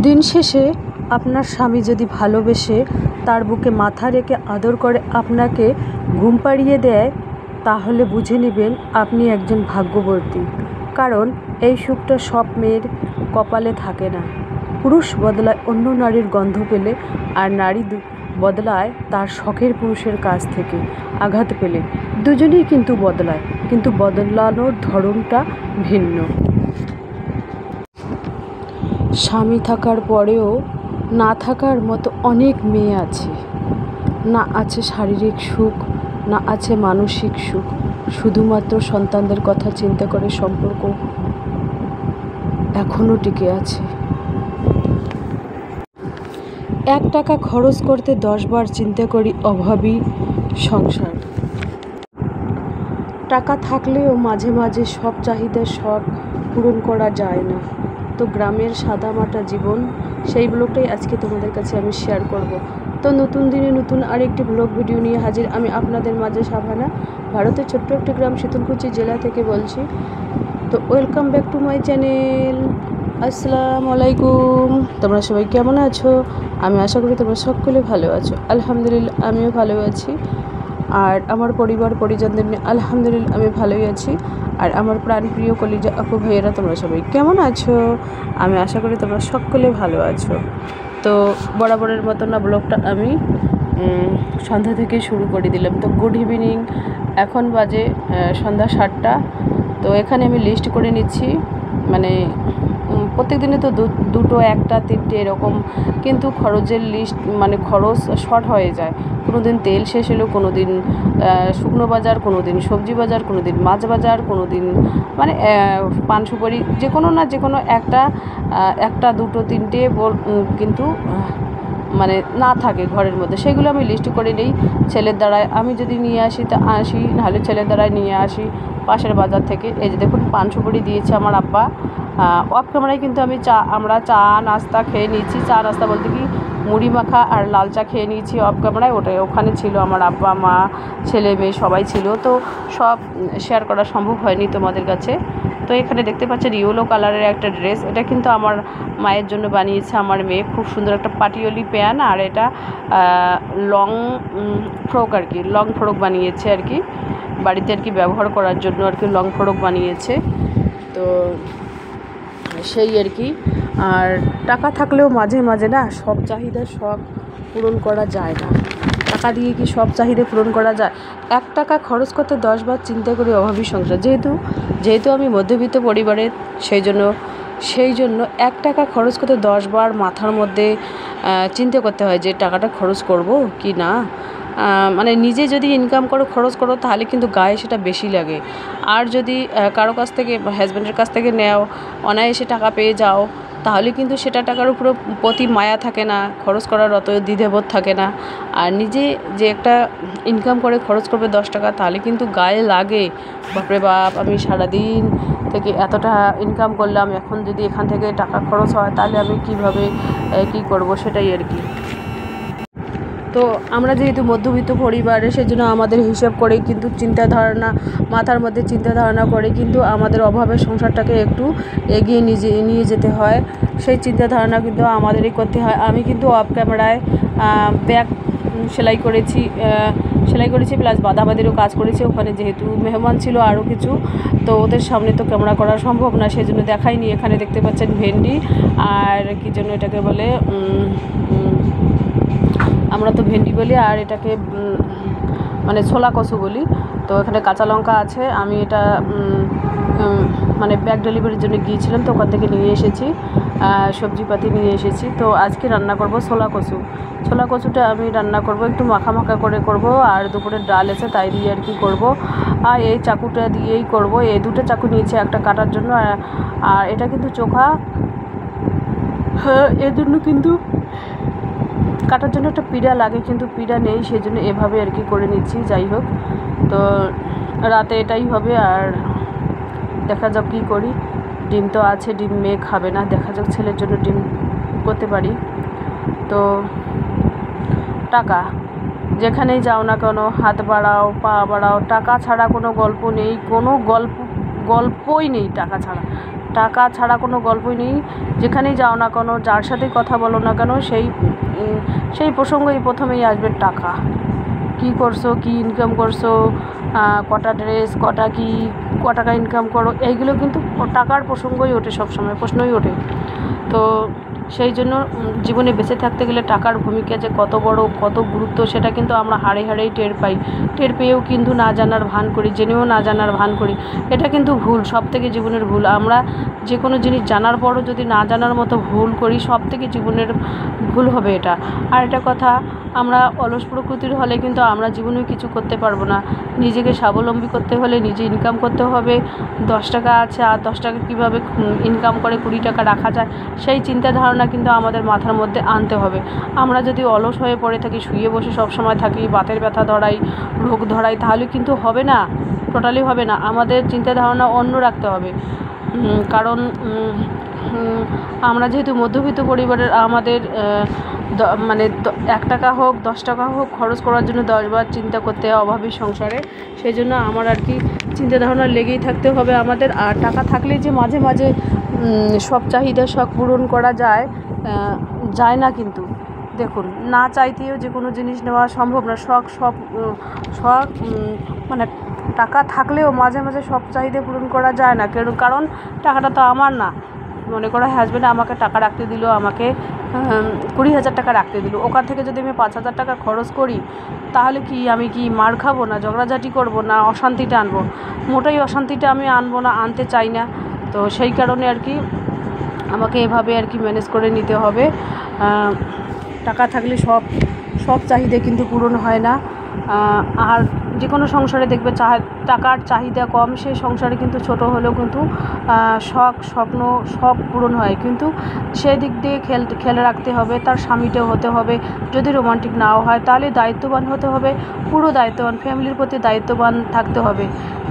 দিন শেষে আপনার স্বামী যদি ভালোবেসে তার বুকে মাথা রেখে আদর করে আপনাকে ঘুম পাড়িয়ে দেয়, তাহলে বুঝে নেবেন আপনি একজন ভাগ্যবতী। কারণ এই সুখটা সব মেয়ের কপালে থাকে না। পুরুষ বদলায় অন্য নারীর গন্ধ পেলে, আর নারী বদলায় তার শখের পুরুষের কাছ থেকে আঘাত পেলে। দুজনেই কিন্তু বদলায়, কিন্তু বদলানোর ধরনটা ভিন্ন। স্বামী থাকার পরেও না থাকার মতো অনেক মেয়ে আছে। না আছে শারীরিক সুখ, না আছে মানসিক সুখ। শুধুমাত্র সন্তানদের কথা চিন্তা করে সম্পর্ক এখনও টিকে আছে। 1 টাকা খরচ করতে 10 বার চিন্তা করি অভাবী সংসার। টাকা থাকলেও মাঝে মাঝে সব চাহিদা শখ পূরণ করা যায় না। তো গ্রামের সাদামাটা জীবন, সেই ব্লগটাই আজকে তোমাদের কাছে আমি শেয়ার করব। তো নতুন দিনে নতুন আরেকটি ব্লগ ভিডিও নিয়ে হাজির আমি আপনাদের মাঝে, সাভানা, ভারতের ছোট্ট একটি গ্রাম শীতলকুচি জেলা থেকে বলছি। তো welcome back to my channel. আসসালামু আলাইকুম। তোমরা সবাই কেমন আছো? আমি আশা করি তোমরা সকলে ভালো আছো। আলহামদুলিল্লাহ আমিও ভালো আছি। আর আমার পরিবার পরিজনদের নিয়ে আলহামদুলিল্লাহ আমি ভালোই আছি। আর আমার প্রাণপ্রিয় কলিজা আপু ভাইয়েরা তোমরা সবাই কেমন আছো? আমি আশা করি তোমরা সকলে ভালো আছো। তো বরাবরের মতো না ব্লগটা আমি সন্ধ্যা থেকে শুরু করে দিলাম। তো গুড ইভিনিং, এখন বাজে সন্ধ্যা 7টা। তো এখানে আমি লিস্ট করে নিচ্ছি, মানে প্রত্যেক দিনে তো দুটো, একটা, তিনটে এরকম, কিন্তু খরচের লিস্ট, মানে খরচ শর্ট হয়ে যায়। কোনো দিন তেল শেষ হলো, কোনো দিন শুকনো বাজার, কোনো দিন সবজি বাজার, কোনো দিন মাছ বাজার, কোনো দিন মানে পান সুপারি, যে কোনো না যে কোনো একটা দুটো তিনটে কিন্তু মানে না থাকে ঘরের মধ্যে। সেগুলো আমি লিস্ট করে নিই ছেলের দ্বারায়। আমি যদি নিয়ে আসি তা আসি, নাহলে ছেলের দ্বারায় নিয়ে আসি পাশের বাজার থেকে। এই যে দেখুন পান সুপারি দিয়েছে আমার আব্বা। অফ ক্যামেরায় কিন্তু আমরা চা নাস্তা খেয়ে নিয়েছি। চা নাস্তা বলতে কি, মুড়ি মাখা আর লাল চা খেয়ে নিয়েছি অফ ক্যামেরায়। ওখানে ছিল আমার আব্বা, মা, ছেলে, মেয়ে সবাই ছিল। তো সব শেয়ার করা সম্ভব হয়নি তোমাদের কাছে। তো এখানে দেখতে পাচ্ছেন ইয়েলো কালারের একটা ড্রেস, এটা কিন্তু আমার মায়ের জন্য বানিয়েছে আমার মেয়ে। খুব সুন্দর একটা পাটিওলি প্যান্ট, আর এটা লং ফ্রক আর কি, লং ফ্রক বানিয়েছে আর কি, বাড়িতে আর কি ব্যবহার করার জন্য আর কি লং ফ্রক বানিয়েছে। তো সেই আর কি। আর টাকা থাকলেও মাঝে মাঝে না সব চাহিদা শখ পূরণ করা যায় না। টাকা দিয়ে কি সব চাহিদা পূরণ করা যায়? 1 টাকা খরচ করতে 10 বার চিন্তা করি অভাবী সংসার। যেহেতু আমি মধ্যবিত্ত পরিবারের, সেই জন্য 1 টাকা খরচ করতে 10 বার মাথার মধ্যে চিন্তা করতে হয় যে টাকাটা খরচ করব কি না। মানে নিজে যদি ইনকাম করো, খরচ করো, তাহলে কিন্তু গায়ে সেটা বেশি লাগে। আর যদি কারো কাছ থেকে, হাজব্যান্ডের কাছ থেকে নেও, অনায়াসে টাকা পেয়ে যাও, তাহলে কিন্তু সেটা টাকার উপরে প্রতি মায়া থাকে না, খরচ করার অত দ্বিধাবোধ থাকে না। আর নিজে যে একটা ইনকাম করে খরচ করবে 10 টাকা, তাহলে কিন্তু গায়ে লাগে, বাপরে বাপ, আমি সারাদিন থেকে এতটা ইনকাম করলাম, এখন যদি এখান থেকে টাকা খরচ হয় তাহলে আমি কীভাবে কী করব, সেটাই আর কি। তো আমরা যেহেতু মধ্যবিত্ত পরিবারে, সেজন্য আমাদের হিসাব করেই কিন্তু মাথার মধ্যে চিন্তা ধারণা করে কিন্তু আমাদের অভাবের সংসারটাকে একটু এগিয়ে নিয়ে যেতে হয়। সেই চিন্তা ধারণা কিন্তু আমাদেরই করতে হয়। আমি কিন্তু অফ ক্যামেরায় ব্যাগ সেলাই করেছি প্লাস বাঁধাবাঁধিরও কাজ করেছি। ওখানে যেহেতু মেহমান ছিল আরও কিছু, তো ওদের সামনে তো ক্যামেরা করা সম্ভব না, সেজন্য দেখাইনি। এখানে দেখতে পাচ্ছেন ভেন্ডি, আর কী জন্য এটাকে বলে, আমরা তো ভেন্ডি বলি, আর এটাকে মানে ছোলা কচু বলি। তো এখানে কাঁচা লঙ্কা আছে। আমি এটা মানে ব্যাগ ডেলিভারির জন্য গিয়েছিলাম, তো ওখান থেকে নিয়ে এসেছি, সবজিপাতি নিয়ে এসেছি। তো আজকে রান্না করব ছোলা কচুটা আমি রান্না করব, একটু মাখা করে করব। আর দুপুরের ডাল এসে তাই দিয়ে আর কি করব। আর এই চাকুটা দিয়েই করব। এই দুটো চাকু নিয়েছি, একটা কাটার জন্য, আর এটা কিন্তু চোখা, হ্যাঁ, এর জন্য কিন্তু কাটার জন্য একটা পিঁড়া লাগে, কিন্তু পিঁড়া নেই, সেজন্য এভাবে আর কি করে নিচ্ছি। যাই হোক, তো রাতে এটাই হবে। আর দেখা যাক কী করি। ডিম তো আছে, ডিম মেয়ে খাবে না, দেখা যাক ছেলের জন্য ডিম করতে পারি। তো টাকা যেখানেই যাও না কেন, হাত বাড়াও, পা বাড়াও, টাকা ছাড়া কোনো গল্প নেই, কোনো গল্পই নেই টাকা ছাড়া। টাকা ছাড়া কোনো গল্পই নেই। যেখানেই যাও না কেন, যার সাথেই কথা বলো না কেন, সেই প্রসঙ্গই প্রথমেই আসবে টাকা। কী করছো, কী ইনকাম করছো, কটা ড্রেস, ক টাকা ইনকাম করো, এইগুলো কিন্তু টাকার প্রসঙ্গই ওঠে, সবসময় প্রশ্নই ওঠে। তো সেই জন্য জীবনে বেঁচে থাকতে গেলে টাকার ভূমিকা যে কত বড়, কত গুরুত্ব, সেটা কিন্তু আমরা হাড়েই টের পাই। টের পেয়েও কিন্তু না জানার ভান করি, জেনেও না জানার ভান করি। এটা কিন্তু ভুল, সবথেকে জীবনের ভুল। আমরা যে কোনো জিনিস জানার পরও যদি না জানার মতো ভুল করি, সবথেকে জীবনের ভুল হবে এটা। আর একটা কথা, আমরা অলস প্রকৃতির হলে কিন্তু আমরা জীবনেও কিছু করতে পারবো না। নিজেকে স্বাবলম্বী করতে হলে নিজে ইনকাম করতে হবে। 10 টাকা আছে, আর 10 টাকা কীভাবে ইনকাম করে 20 টাকা রাখা যায়, সেই চিন্তা ধারণা কিন্তু আমাদের মাথার মধ্যে আনতে হবে। আমরা যদি অলস হয়ে পড়ে থাকি, শুয়ে বসে সব সময় থাকি, বাতের ব্যথা ধরাই, রোগ ধরাই, তাহলে কিন্তু হবে না, টোটালি হবে না। আমাদের চিন্তা ধারণা অন্য রাখতে হবে। কারণ আমরা যেহেতু মধ্যবিত্ত পরিবারের, আমাদের 1 টাকা হোক 10 টাকা হোক খরচ করার জন্য 10 বার চিন্তা করতে হয় অভাবী সংসারে। সেই জন্য আমার আর কি চিন্তা ধারণা লেগেই থাকতে হবে আমাদের। আর টাকা থাকলেই যে মাঝে মাঝে সব চাহিদা শখ পূরণ করা যায় না কিন্তু। দেখুন, না চাইতেও যে কোনো জিনিস নেওয়া সম্ভব না। শখ মানে টাকা থাকলেও মাঝে মাঝে সব চাহিদা পূরণ করা যায় না। কারণ টাকাটা তো আমার না। মনে করো হাজব্যান্ড আমাকে টাকা রাখতে দিল, আমাকে 20,000 টাকা রাখতে দিল। ওখান থেকে যদি আমি 5,000 টাকা খরচ করি, তাহলে কি আমি কি মার খাবো, না ঝগড়াঝাটি করবো, না অশান্তিটা আনবো? মোটেই অশান্তিটা আমি আনবো না, আনতে চাই না। তো সেই কারণে আর কি আমাকে এভাবে আর কি ম্যানেজ করে নিতে হবে। টাকা থাকলে সব চাহিদা কিন্তু পূরণ হয় না। আর যে কোনো সংসারে দেখবে টাকার চাহিদা কম, সেই সংসারে কিন্তু ছোট হলেও কিন্তু শখ স্বপ্ন সব পূরণ হয়। কিন্তু সেই দিক দিয়ে খেয়াল রাখতে হবে, তার স্বামীটাও হতে হবে। যদি রোমান্টিক নাও হয়, তাহলে দায়িত্ববান হতে হবে, পুরো দায়িত্ববান, ফ্যামিলির প্রতি দায়িত্ববান থাকতে হবে।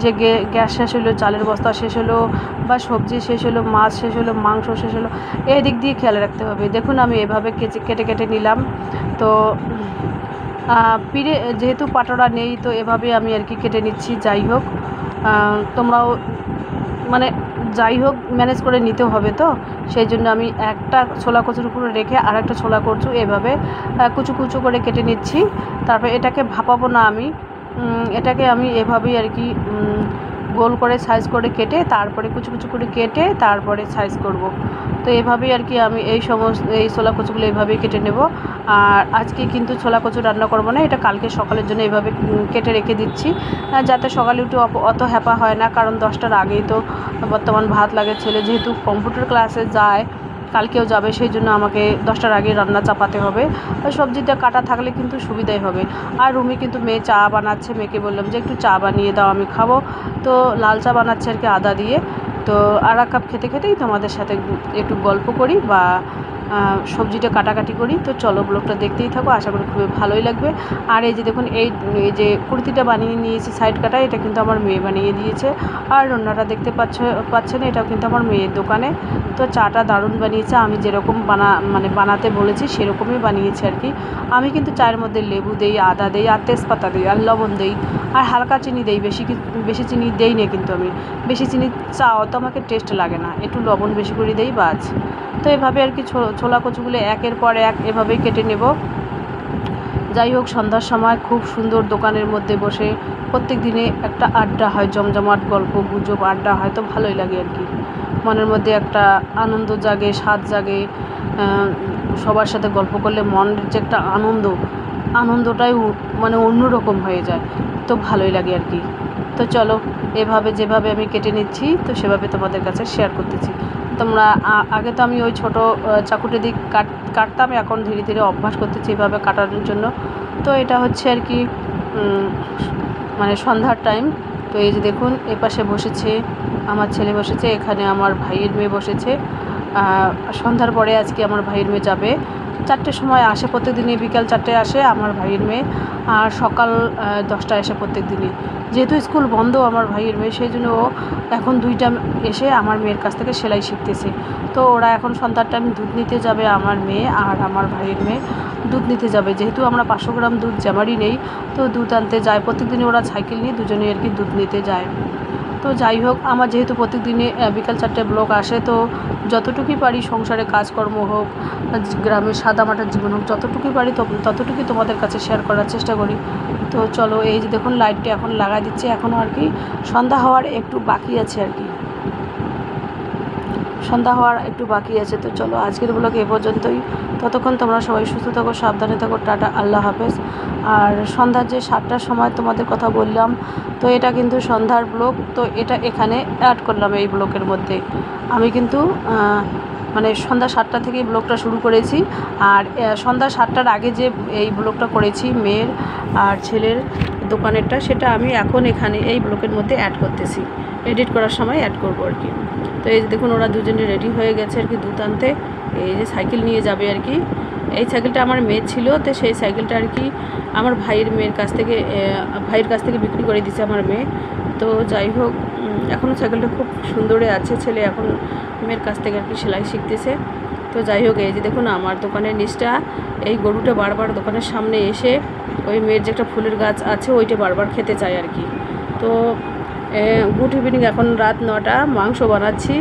যে গ্যাস শেষ হলো, চালের বস্তা শেষ হলো, বা সবজি শেষ হলো, মাছ শেষ হলো, মাংস শেষ হলো, এই দিক দিয়ে খেয়াল রাখতে হবে। দেখুন, আমি এভাবে কেটে নিলাম। তো পিড়ে যেহেতু পাটোরা নেই, তো এভাবে আমি আর কি কেটে নিচ্ছি। যাই হোক, তোমরাও যাই হোক ম্যানেজ করে নিতে হবে। তো সেই জন্য আমি একটা ছোলা কচুর উপরে রেখে আর একটা ছোলা কচু এভাবে কুচু করে কেটে নিচ্ছি। তারপর এটাকে ভাপাবো না আমি, এটাকে আমি এভাবেই আর কি গোল করে সাইজ করে কেটে, তারপরে কুচু করে কেটে তারপরে সাইজ করব। তো এভাবেই আর কি আমি এই ছোলা কচুগুলো এইভাবেই কেটে নেব। আর আজকে কিন্তু ছোলা কচু রান্না করব না, এটা কালকে সকালের জন্য এইভাবে কেটে রেখে দিচ্ছি, যাতে সকালে উঠে অত হ্যাপা হয় না। কারণ 10টার আগেই তো বর্তমান ভাত লাগে। ছেলে যেহেতু কম্পিউটার ক্লাসে যায়, কালকেও যাবে, সেই জন্য আমাকে 10টার আগে রান্না চাপাতে হবে। সবজিটা কাটা থাকলে কিন্তু সুবিধাই হবে। আর রুমি কিন্তু মেয়ে চা বানাচ্ছে, মেয়েকে বললাম যে একটু চা বানিয়ে দাও, আমি খাবো। তো লাল চা বানাচ্ছে আর কি আদা দিয়ে। তো আর এক কাপ খেতেই তোমাদের সাথে একটু গল্প করি বা সবজিটা কাটাকাটি করি। তো চলো, ব্লগটা দেখতেই থাকো, আশা করি খুবই ভালোই লাগবে। আর এই যে দেখুন, এই যে কুর্তিটা বানিয়ে নিয়েছি সাইড কাটা, এটা কিন্তু আমার মেয়ে বানিয়ে দিয়েছে। আর রান্নাটা দেখতে পাচ্ছেন, এটাও কিন্তু আমার মেয়ের দোকানে। তো চাটা দারুণ বানিয়েছে, আমি যেরকম বানাতে বলেছি সেরকমই বানিয়েছে আর কি। আমি কিন্তু চায়ের মধ্যে লেবু দেই, আদা দেই, আর তেজপাতা দিই, আর লবণ দেই, আর হালকা চিনি দেই। বেশি চিনি দেই না কিন্তু আমি। বেশি চিনি চাও তো আমাকে টেস্ট লাগে না, একটু লবণ বেশি করে দেই বাজ। তো এভাবে আর কি ছোলা কচুগুলো একের পর এক এভাবেই কেটে নেব। যাই হোক, সন্ধ্যার সময় খুব সুন্দর দোকানের মধ্যে বসে প্রত্যেক দিনে একটা আড্ডা হয়, জমজমাট গল্প গুজব আড্ডা হয়, তো ভালোই লাগে আর কি। মনের মধ্যে একটা আনন্দ জাগে, স্বাদ জাগে। সবার সাথে গল্প করলে মনের যে একটা আনন্দটাই অন্যরকম হয়ে যায়, তো ভালোই লাগে আর কি। তো চলো, যেভাবে আমি কেটে নিচ্ছি, তো সেভাবে তোমাদের কাছে শেয়ার করতেছি। তোমরা আগে তো আমি ওই ছোটো চাকুটে দিয়ে কাটতাম, এখন ধীরে ধীরে অভ্যাস করতেছি এভাবে কাটানোর জন্য। তো এটা হচ্ছে আর কি সন্ধ্যার টাইম। তো এই যে দেখুন, এপাশে বসেছে আমার ছেলে, বসেছে এখানে আমার ভাইয়ের মেয়ে বসেছে। সন্ধ্যার পরে আজকে আমার ভাইয়ের মেয়ে যাবে, 4টের সময় আসে প্রত্যেকদিনই, বিকাল 4টায় আসে আমার ভাইয়ের মেয়ে। আর সকাল 10টায় আসে প্রত্যেক দিনই। যেহেতু স্কুল বন্ধ আমার ভাইয়ের মেয়ে, সেই জন্য ও এখন 2টা এসে আমার মেয়ের কাছ থেকে সেলাই শিখতেছে। তো ওরা এখন সন্ধ্যার টাইম দুধ নিতে যাবে, আমার মেয়ে আর আমার ভাইয়ের মেয়ে দুধ নিতে যাবে। যেহেতু আমরা 500 গ্রাম দুধ জামারই নেই, তো দুধ আনতে যায় প্রত্যেকদিনই। ওরা সাইকেল নিয়ে দুজনেই আর কি দুধ নিতে যায়। তো যাই হোক, আমার যেহেতু প্রত্যেকদিনে বিকাল 4টায় ব্লগ আসে, তো যতটুকুই পারি সংসারে কাজকর্ম হোক, গ্রামের সাদামাটার জীবন হোক, যতটুকুই পারি ততটুকুই তোমাদের কাছে শেয়ার করার চেষ্টা করি। তো চলো, এই যে দেখুন লাইটটা এখন লাগাই দিচ্ছে, এখনও আর কি সন্ধ্যা হওয়ার একটু বাকি আছে আর কি, সন্ধ্যা হওয়ার একটু বাকি আছে। তো চলো, আজকের ব্লগ এ পর্যন্তই। ততক্ষণ তোমরা সবাই সুস্থ থাকো, সাবধানে থাকো, টাটা, আল্লাহ হাফেজ। আর সন্ধ্যার যে 7টার সময় তোমাদের কথা বললাম, তো এটা কিন্তু সন্ধ্যার ব্লগ, তো এটা এখানে অ্যাড করলাম এই ব্লগের মধ্যে। আমি কিন্তু মানে সন্ধ্যা 7টা থেকেই ব্লগটা শুরু করেছি, আর সন্ধ্যা 7টার আগে যে এই ব্লগটা করেছি মেয়ের আর ছেলের দোকানেরটা, সেটা আমি এখন এখানে এই ব্লগের মধ্যে অ্যাড করতেছি, এডিট করার সময় অ্যাড করবো আর কি। তো এই যে দেখুন ওরা দুজনে রেডি হয়ে গেছে আর কি দুধ আনতে, এই যে সাইকেল নিয়ে যাবে আর কি। এই সাইকেলটা আমার মেয়ের ছিল, তো সেই সাইকেলটা আর কি আমার ভাইয়ের কাছ থেকে বিক্রি করে দিয়েছে আমার মেয়ে। তো যাই হোক, এখনও সাইকেলটা খুব সুন্দরে আছে, ছেলে এখন মেয়ের কাছ থেকে আর কি সেলাই শিখতেছে। তো যাই হোক, এই যে দেখুন আমার দোকানের নিচটা, এই গরুটা বারবার দোকানের সামনে এসে ওই মেয়ের যে একটা ফুলের গাছ আছে ওইটা বারবার খেতে চায় আর কি। তো গুড ইভিনিং, এখন রাত 9টা, মাংস বানাচ্ছি।